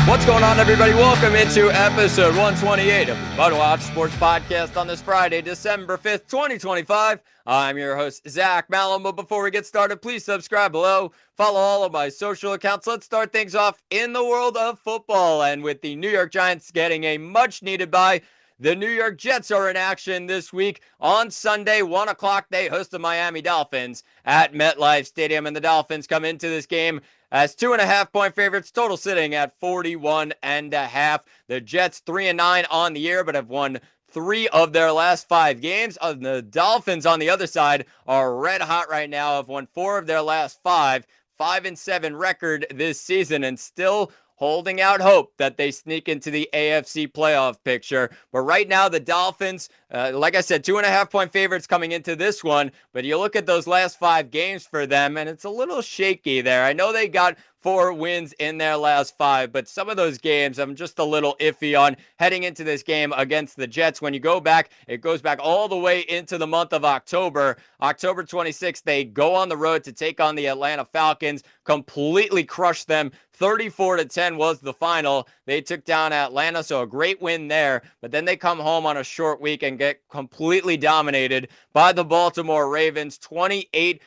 What's going on, everybody? Welcome into episode 128 of the MudWatch Sports Podcast on this Friday, December 5th, 2025. I'm your host, Zach Malum, but before we get started, please subscribe below. Follow all of my social accounts. Let's start things off in the world of football, and with the New York Giants getting a much-needed bye, the New York Jets are in action this week. On Sunday, 1 o'clock, they host the Miami Dolphins at MetLife Stadium, and the Dolphins come into this game as 2.5-point favorites, total sitting at 41.5. The Jets 3-9 on the year, but have won 3 of their last 5 games. The Dolphins on the other side are red hot right now, have won 4 of their last 5, 5-7 record this season, and still holding out hope that they sneak into the AFC playoff picture. But right now, the Dolphins, like I said, 2.5-point favorites coming into this one. But you look at those last 5 games for them, and it's a little shaky there. I know they got 4 wins in their last 5, but some of those games I'm just a little iffy on heading into this game against the Jets. When you go back, it goes back all the way into the month of October. October 26th, they go on the road to take on the Atlanta Falcons, completely crushed them. 34-10 was the final. They took down Atlanta, so a great win there. But then they come home on a short week and get completely dominated by the Baltimore Ravens, 28-6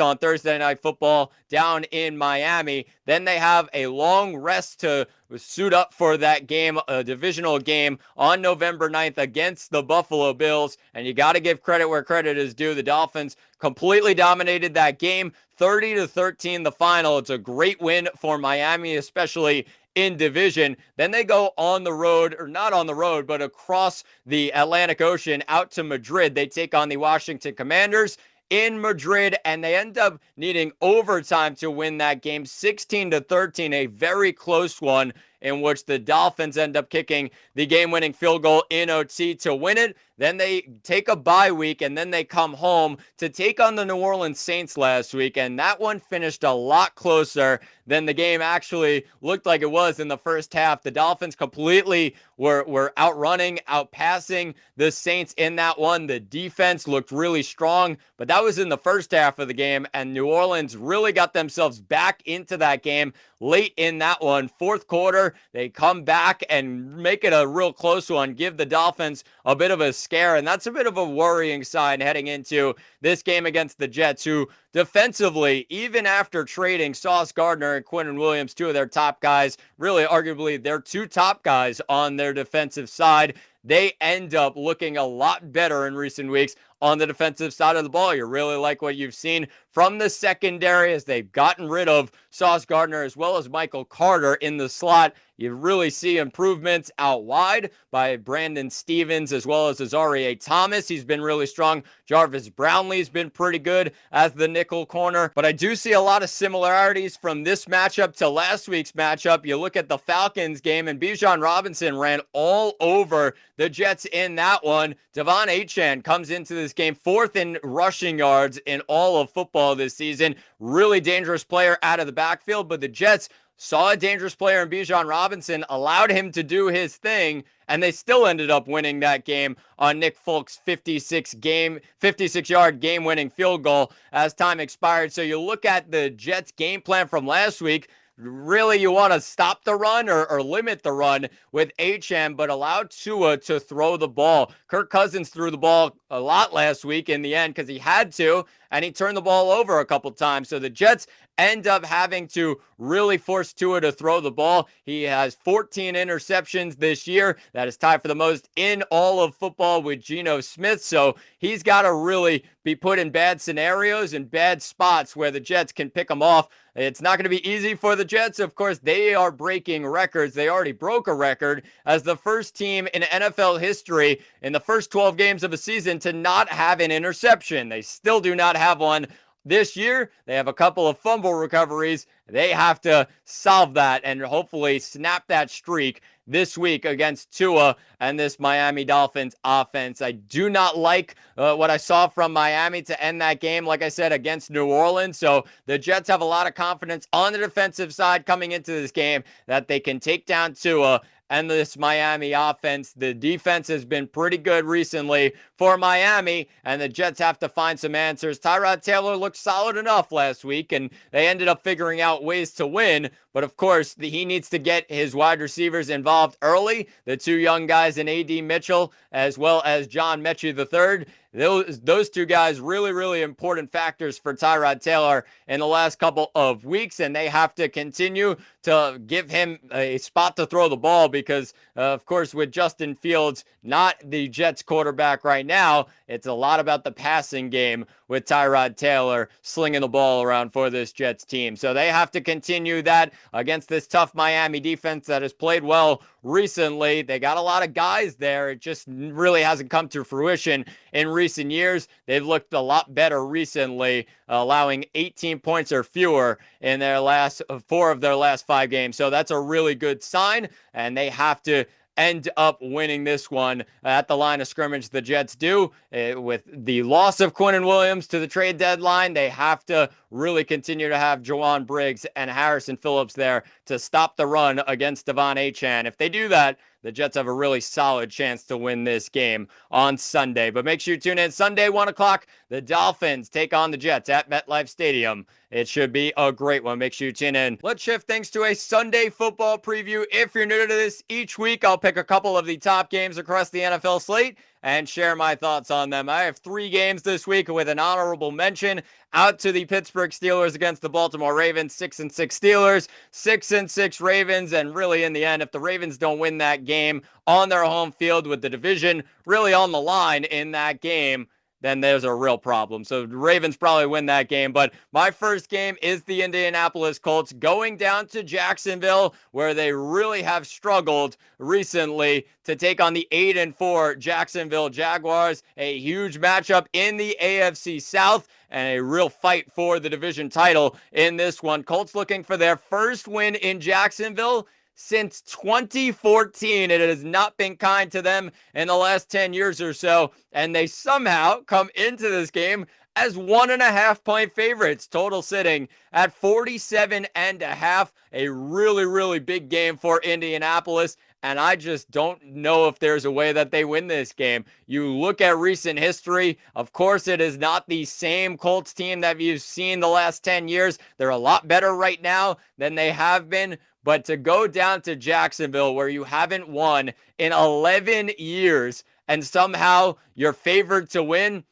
on Thursday Night Football down in Miami. Then they have a long rest to suit up for that game, a divisional game on November 9th against the Buffalo Bills. And you got to give credit where credit is due. The Dolphins completely dominated that game, 30-13 the final. It's a great win for Miami, especially in division. Then they go on the road, or not on the road, but across the Atlantic Ocean out to Madrid. They take on the Washington Commanders in Madrid, and they end up needing overtime to win that game, 16-13, a very close one in which the Dolphins end up kicking the game-winning field goal in OT to win it. Then they take a bye week, and then they come home to take on the New Orleans Saints last week, and that one finished a lot closer than the game actually looked like it was in the first half. The Dolphins completely were outrunning, outpassing the Saints in that one. The defense looked really strong, but that was in the first half of the game, and New Orleans really got themselves back into that game late in that one. Fourth quarter, they come back and make it a real close one, give the Dolphins a bit of a scare, and that's a bit of a worrying sign heading into this game against the Jets, who defensively, even after trading Sauce Gardner and Quinnen Williams, 2 of their top guys, really arguably their 2 top guys on their defensive side, they end up looking a lot better in recent weeks on the defensive side of the ball. You really like what you've seen from the secondary as they've gotten rid of Sauce Gardner as well as Michael Carter in the slot. You really see improvements out wide by Brandon Stevens as well as Azareye'h Thomas. He's been really strong. Jarvis Brownlee's been pretty good as the nickel corner. But I do see a lot of similarities from this matchup to last week's matchup. You look at the Falcons game, and Bijan Robinson ran all over the Jets in that one. Devon Achane comes into this game 4th in rushing yards in all of football this season. Really dangerous player out of the backfield, but the Jets saw a dangerous player in Bijan Robinson, allowed him to do his thing, and they still ended up winning that game on Nick Folk's 56-yard game-winning field goal as time expired. So you look at the Jets' game plan from last week. Really, you want to stop the run or limit the run with Achane, but allow Tua to throw the ball. Kirk Cousins threw the ball a lot last week in the end because he had to, and he turned the ball over a couple times. So the Jets end up having to really force Tua to throw the ball. He has 14 interceptions this year. That is tied for the most in all of football with Geno Smith. So he's got to really be put in bad scenarios and bad spots where the Jets can pick him off. It's not going to be easy for the Jets. Of course, they are breaking records. They already broke a record as the first team in NFL history in the first 12 games of a season to not have an interception. They still do not have one this year. They have a couple of fumble recoveries. They have to solve that and hopefully snap that streak this week against Tua and this Miami Dolphins offense. I do not like what I saw from Miami to end that game, like I said, against New Orleans. So the Jets have a lot of confidence on the defensive side coming into this game that they can take down Tua and this Miami offense. The defense has been pretty good recently for Miami, and the Jets have to find some answers. Tyrod Taylor looked solid enough last week, and they ended up figuring out ways to win. But of course, he needs to get his wide receivers involved early. The two young guys in A.D. Mitchell, as well as John Mechie III. Those two guys, really, really important factors for Tyrod Taylor in the last couple of weeks, and they have to continue to give him a spot to throw the ball because, of course, with Justin Fields, not the Jets quarterback right now, it's a lot about the passing game with Tyrod Taylor slinging the ball around for this Jets team. So they have to continue that against this tough Miami defense that has played well recently. They got a lot of guys there. It just really hasn't come to fruition in recent years. They've looked a lot better recently, allowing 18 points or fewer in their last 4 of their last 5 games. So that's a really good sign, and they have to end up winning this one at the line of scrimmage. The Jets do. With the loss of Quinnen Williams to the trade deadline, they have to really continue to have Jawan Briggs and Harrison Phillips there to stop the run against Devon Achane. If they do that, the Jets have a really solid chance to win this game on Sunday. But make sure you tune in Sunday, 1 o'clock. The Dolphins take on the Jets at MetLife Stadium. It should be a great one. Make sure you tune in. Let's shift things to a Sunday football preview. If you're new to this, each week I'll pick a couple of the top games across the NFL slate and share my thoughts on them. I have 3 games this week with an honorable mention out to the Pittsburgh Steelers against the Baltimore Ravens. 6-6 Steelers, 6-6 Ravens, and really in the end, if the Ravens don't win that game on their home field with the division really on the line in that game, then there's a real problem. So the Ravens probably win that game. But my first game is the Indianapolis Colts going down to Jacksonville, where they really have struggled recently, to take on the 8-4 Jacksonville Jaguars. A huge matchup in the AFC South and a real fight for the division title in this one. Colts looking for their first win in Jacksonville since 2014. It has not been kind to them in the last 10 years or so, and they somehow come into this game as 1.5-point favorites, total sitting at 47.5. A really, really big game for Indianapolis, and I just don't know if there's a way that they win this game. You look at recent history, of course it is not the same Colts team that you've seen the last 10 years. They're a lot better right now than they have been, but to go down to Jacksonville where you haven't won in 11 years and somehow you're favored to win,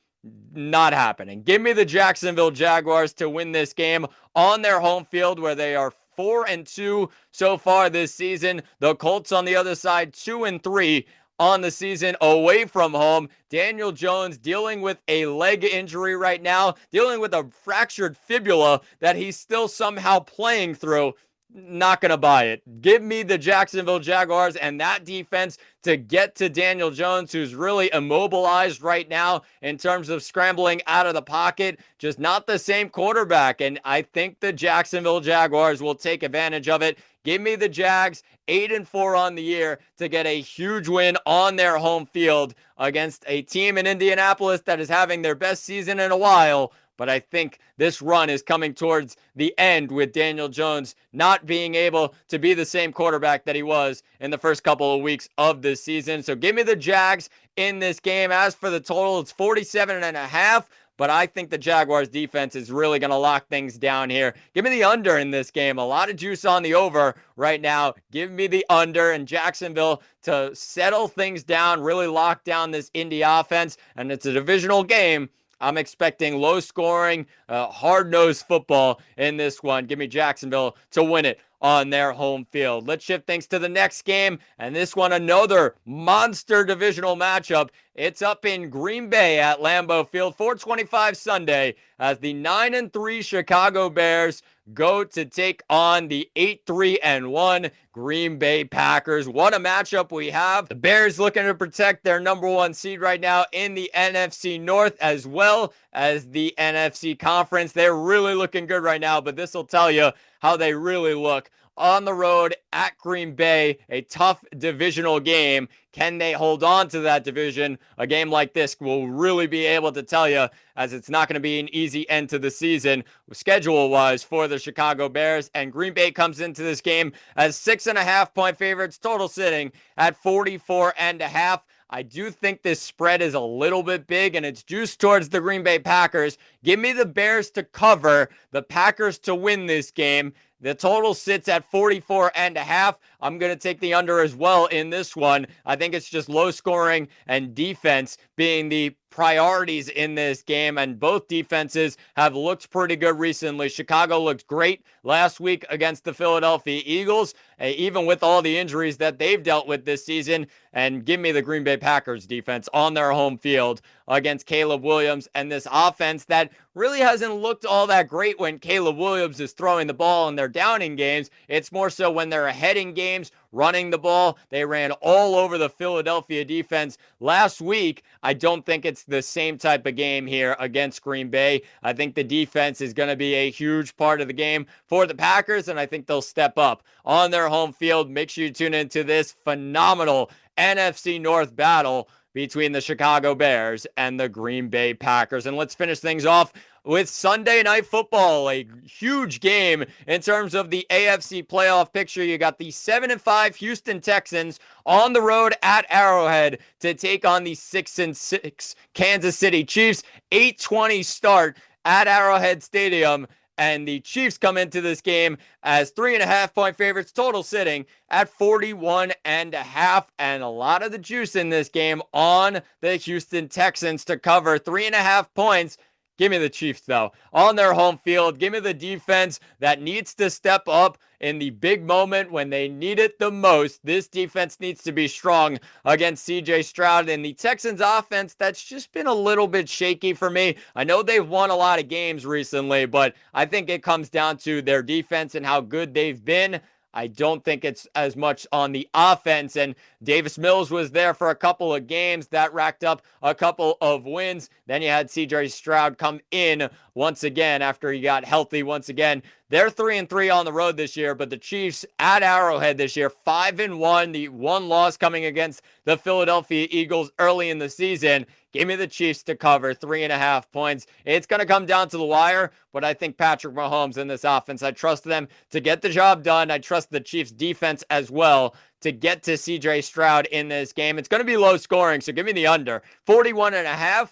not happening. Give me the Jacksonville Jaguars to win this game on their home field where they are 4-2 so far this season. The Colts on the other side, 2-3 on the season away from home. Daniel Jones dealing with a leg injury right now, dealing with a fractured fibula that he's still somehow playing through. Not going to buy it. Give me the Jacksonville Jaguars and that defense to get to Daniel Jones, who's really immobilized right now in terms of scrambling out of the pocket. Just not the same quarterback. And I think the Jacksonville Jaguars will take advantage of it. Give me the Jags, 8-4 on the year, to get a huge win on their home field against a team in Indianapolis that is having their best season in a while. But I think this run is coming towards the end with Daniel Jones not being able to be the same quarterback that he was in the first couple of weeks of this season. So give me the Jags in this game. As for the total, it's 47.5. But I think the Jaguars defense is really going to lock things down here. Give me the under in this game. A lot of juice on the over right now. Give me the under and Jacksonville to settle things down, really lock down this Indy offense. And it's a divisional game. I'm expecting low scoring, hard-nosed football in this one. Give me Jacksonville to win it on their home field. Let's shift things to the next game, and this one, another monster divisional matchup. It's up in Green Bay at Lambeau Field, 4:25 Sunday, as the 9-3 Chicago Bears go to take on the 8-3-1 Green Bay Packers. What a matchup we have. The Bears looking to protect their number 1 seed right now in the NFC North as well as the NFC Conference. They're really looking good right now, but this will tell you how they really look on the road at Green Bay, a tough divisional game. Can they hold on to that division? A game like this will really be able to tell you, as it's not going to be an easy end to the season schedule-wise for the Chicago Bears. And Green Bay comes into this game as 6.5-point favorites, total sitting at 44.5. I do think this spread is a little bit big, and it's juiced towards the Green Bay Packers. Give me the Bears to cover, the Packers to win this game. The total sits at 44.5. I'm going to take the under as well in this one. I think it's just low scoring and defense being the priorities in this game, and both defenses have looked pretty good recently. Chicago looked great last week against the Philadelphia Eagles, even with all the injuries that they've dealt with this season. And give me the Green Bay Packers defense on their home field against Caleb Williams and this offense that really hasn't looked all that great when Caleb Williams is throwing the ball in their downing games. It's more so when they're ahead in games, running the ball. They ran all over the Philadelphia defense last week. I don't think it's the same type of game here against Green Bay. I think the defense is going to be a huge part of the game for the Packers, and I think they'll step up on their home field. Make sure you tune into this phenomenal NFC North battle between the Chicago Bears and the Green Bay Packers. And let's finish things off with Sunday Night Football, a huge game in terms of the AFC playoff picture. You got the 7-5 Houston Texans on the road at Arrowhead to take on the 6-6 Kansas City Chiefs. 8:20 start at Arrowhead Stadium. And the Chiefs come into this game as 3.5-point favorites, total sitting at 41.5. And a lot of the juice in this game on the Houston Texans to cover 3.5 points. Give me the Chiefs, though, on their home field. Give me the defense that needs to step up in the big moment when they need it the most. This defense needs to be strong against C.J. Stroud and the Texans offense that's just been a little bit shaky for me. I know they've won a lot of games recently, but I think it comes down to their defense and how good they've been. I don't think it's as much on the offense, and Davis Mills was there for a couple of games that racked up a couple of wins. Then you had C.J. Stroud come in once again after he got healthy once again. They're 3-3 on the road this year, but the Chiefs at Arrowhead this year, 5-1. The one loss coming against the Philadelphia Eagles early in the season. Give me the Chiefs to cover 3.5 points. It's going to come down to the wire, but I think Patrick Mahomes in this offense, I trust them to get the job done. I trust the Chiefs defense as well to get to C.J. Stroud in this game. It's going to be low scoring, so give me the under. 41.5.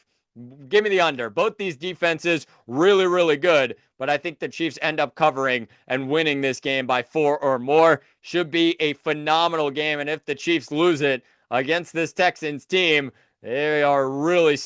Give me the under. Both these defenses really, really good, but I think the Chiefs end up covering and winning this game by 4 or more. Should be a phenomenal game, and if the Chiefs lose it against this Texans team, they are really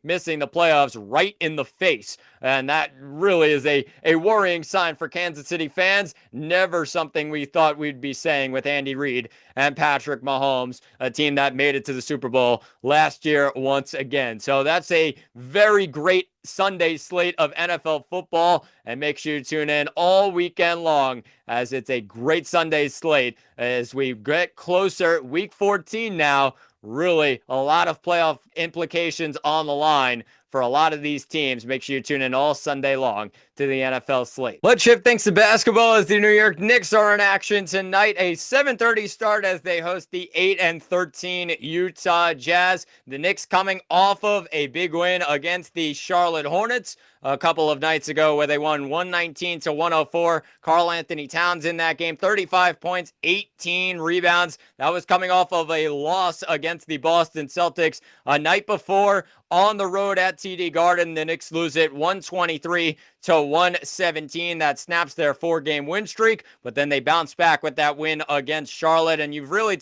missing the playoffs right in the face. And that really is a worrying sign for Kansas City fans. Never something we thought we'd be saying with Andy Reid and Patrick Mahomes, a team that made it to the Super Bowl last year once again. So that's a very great Sunday slate of NFL football, and make sure you tune in all weekend long as it's a great Sunday slate as we get closer. Week 14 now. Really a lot of playoff implications on the line for a lot of these teams. Make sure you tune in all Sunday long to the NFL slate. Let's shift things to basketball as the New York Knicks are in action tonight. A 7:30 start as they host the 8-13 Utah Jazz. The Knicks coming off of a big win against the Charlotte Hornets a couple of nights ago where they won 119-104. Karl Anthony Towns in that game, 35 points, 18 rebounds. That was coming off of a loss against the Boston Celtics a night before on the road at TD Garden. The Knicks lose it 123-117. That snaps their 4-game win streak, but then they bounce back with that win against Charlotte. And you could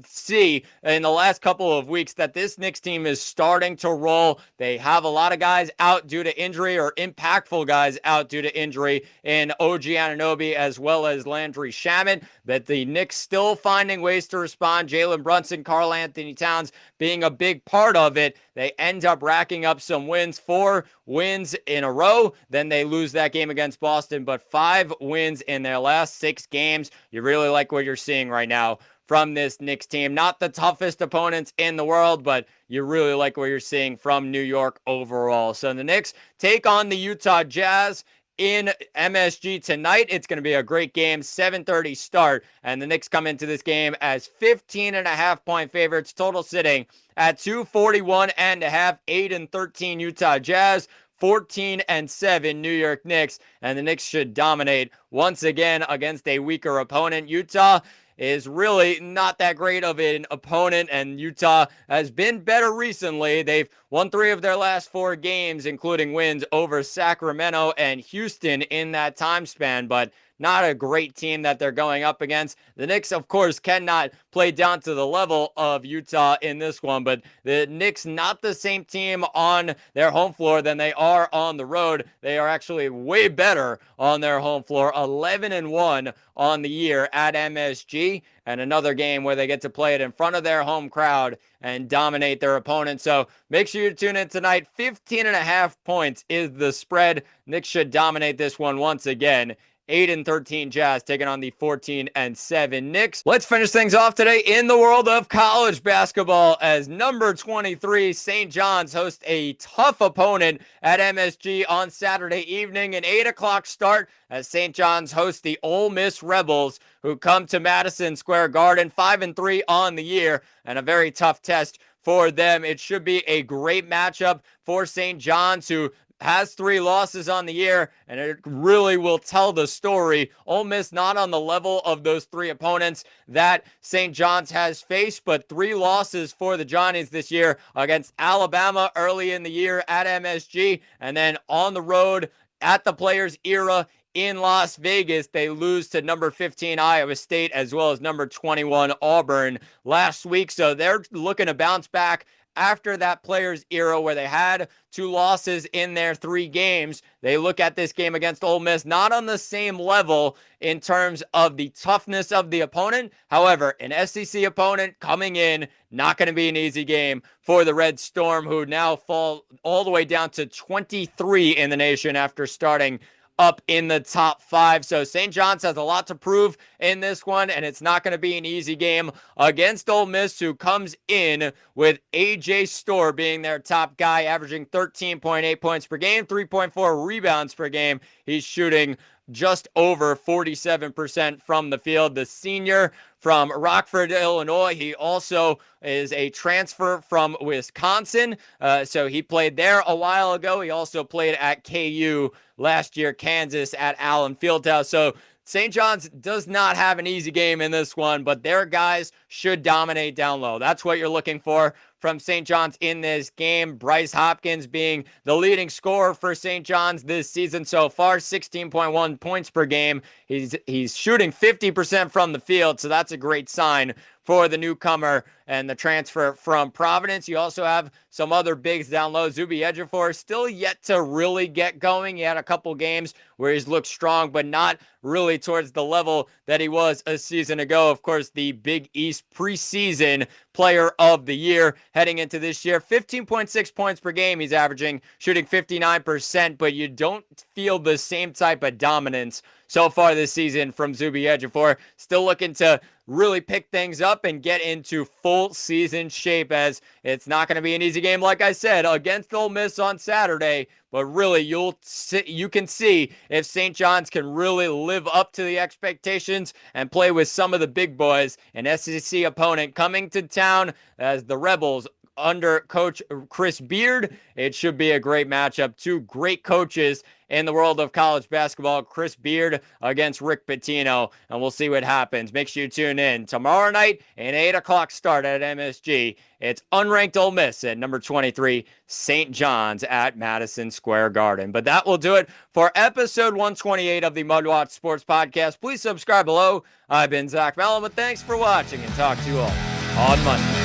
see in the last couple of weeks that this Knicks team is starting to roll. They have a lot of guys out due to injury, or impactful guys out due to injury, in OG Anunoby as well as Landry Shamet, but the Knicks still finding ways to respond. Jalen Brunson, Karl Anthony Towns being a big part of it. They end up racking up some wins, 4 wins in a row. Then they lose that game against Boston, but 5 wins in their last 6 games. You really like what you're seeing right now from this Knicks team. Not the toughest opponents in the world, but you really like what you're seeing from New York overall. So the Knicks take on the Utah Jazz in MSG tonight. It's going to be a great game, 7:30 start, and the Knicks come into this game as 15.5-point favorites, total sitting at 241.5, 8-13 Utah Jazz, 14-7 New York Knicks, and the Knicks should dominate once again against a weaker opponent. Utah is really not that great of an opponent, and Utah has been better recently. They've won 3 of their last 4 games, including wins over Sacramento and Houston in that time span, but not a great team that they're going up against. The Knicks, of course, cannot play down to the level of Utah in this one, but the Knicks not the same team on their home floor than they are on the road. They are actually way better on their home floor, 11-1 on the year at MSG, and another game where they get to play it in front of their home crowd and dominate their opponent. So make sure you tune in tonight. 15.5 points is the spread. Knicks should dominate this one once again. 8-13 Jazz taking on the 14-7 Knicks. Let's finish things off today in the world of college basketball as number 23 St. John's host a tough opponent at MSG on Saturday evening. An 8 o'clock start as St. John's hosts the Ole Miss Rebels, who come to Madison Square Garden 5-3 on the year, and a very tough test for them. It should be a great matchup for St. John's, who has 3 losses on the year, and it really will tell the story. Ole Miss not on the level of those 3 opponents that St. John's has faced, but 3 losses for the Johnnies this year against Alabama early in the year at MSG, and then on the road at the Players Era in Las Vegas. They lose to number 15 Iowa State as well as number 21 Auburn last week, so they're looking to bounce back after that Players Era where they had 2 losses in their 3 games. They look at this game against Ole Miss not on the same level in terms of the toughness of the opponent. However, an SEC opponent coming in, not going to be an easy game for the Red Storm, who now fall all the way down to 23 in the nation after starting up in the top 5. So St. John's has a lot to prove in this one, and it's not going to be an easy game against Ole Miss, who comes in with A.J. Storr being their top guy, averaging 13.8 points per game, 3.4 rebounds per game. He's shooting just over 47% from the field. The senior from Rockford, Illinois. He also is a transfer from Wisconsin. So he played there a while ago. He also played at KU last year, Kansas at Allen Fieldhouse. So St. John's does not have an easy game in this one, but their guys should dominate down low. That's what you're looking for from St. John's in this game. Bryce Hopkins being the leading scorer for St. John's this season so far, 16.1 points per game. He's shooting 50% from the field, so that's a great sign for the newcomer and the transfer from Providence. You also have some other bigs down low. Zuby Ejiofor still yet to really get going. He had a couple games where he's looked strong, but not really towards the level that he was a season ago. Of course, the Big East preseason player of the year heading into this year. 15.6 points per game he's averaging, shooting 59%, but you don't feel the same type of dominance so far this season from Zuby Ejiofor. Still looking to really pick things up and get into full season shape, as it's not going to be an easy game, like I said, against Ole Miss on Saturday. But really, you can see if St. John's can really live up to the expectations and play with some of the big boys. An SEC opponent coming to town as the Rebels under Coach Chris Beard. It should be a great matchup. 2 great coaches in the world of college basketball. Chris Beard against Rick Pitino, and we'll see what happens. Make sure you tune in tomorrow night, an 8 o'clock start at MSG. It's unranked Ole Miss at number 23, St. John's at Madison Square Garden. But that will do it for episode 128 of the MudWatch Sports Podcast. Please subscribe below. I've been Zach Malum, but thanks for watching, and talk to you all on Monday.